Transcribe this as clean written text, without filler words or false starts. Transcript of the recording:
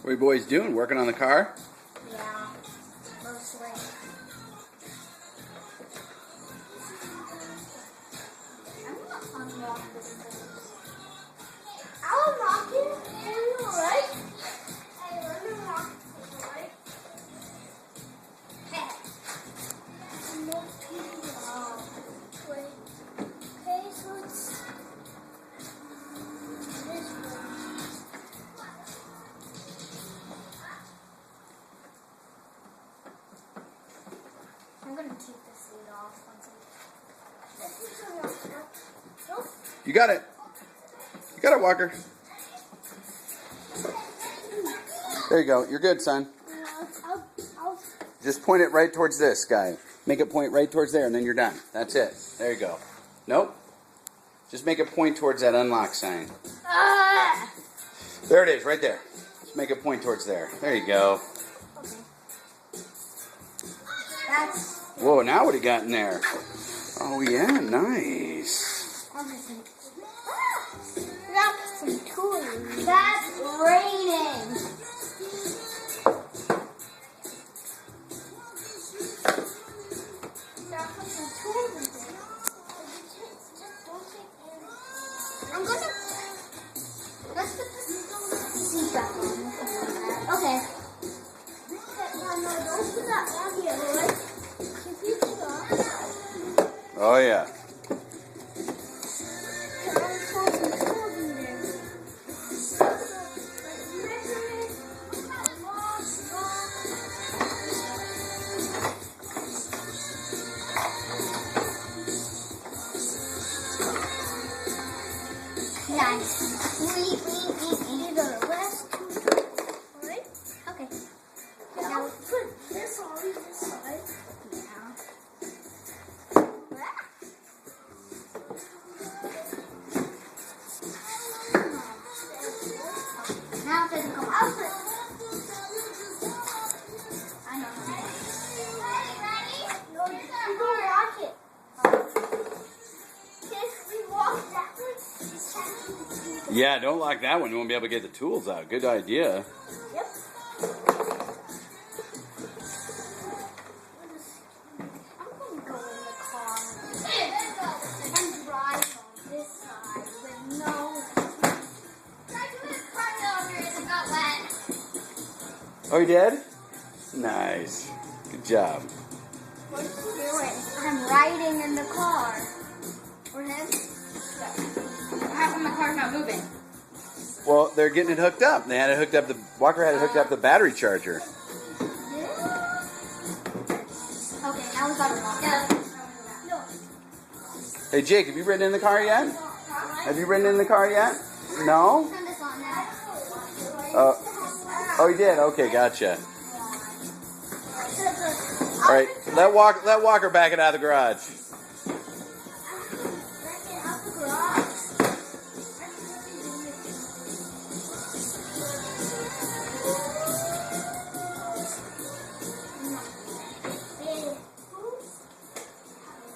What are you boys doing? Working on the car? Yeah, mostly. I'm gonna unlock this thing. I'll unlock it for you, right? Hey, let me unlock it, right? Hey. I'm not too loud. Wait. Okay, so it's this one. I'm gonna keep this lid off once Nope. You got it. You got it, Walker. There you go. You're good, son. I'll Just point it right towards this guy. Make it point right towards there, and then you're done. That's it. There you go. Nope. Just make it point towards that unlock sign. There it is, right there. Just make it point towards there. There you go. Okay. That's Whoa, now what do you got in there? Oh, yeah, nice. everything. That's some tools. That's raining. I'm gonna. Let's put this seat back on. Okay. No, don't put that down here, Roy. If you put it on. Oh, yeah. Nice. These are the last two. Alright? Okay. Now let's put this on this side. Yeah. Now it doesn't come out. I know. Ready? No, you don't watch it. If we walk that way, Yeah, don't lock that one. You won't be able to get the tools out. Good idea. yep. I'm gonna go in the car and drive on this side with no. Oh, you did? Nice. Good job. What are you doing? I'm riding in the car. Or this? How come the car's not moving? Well, they're getting it hooked up. They had it hooked up. Walker had it hooked up the battery charger. Okay, now we gotta walk. No. Hey, Jake, have you ridden in the car yet? Have you ridden in the car yet? No? Turn this on now. Oh, you did? Okay, gotcha. All right, let Walker back it out of the garage.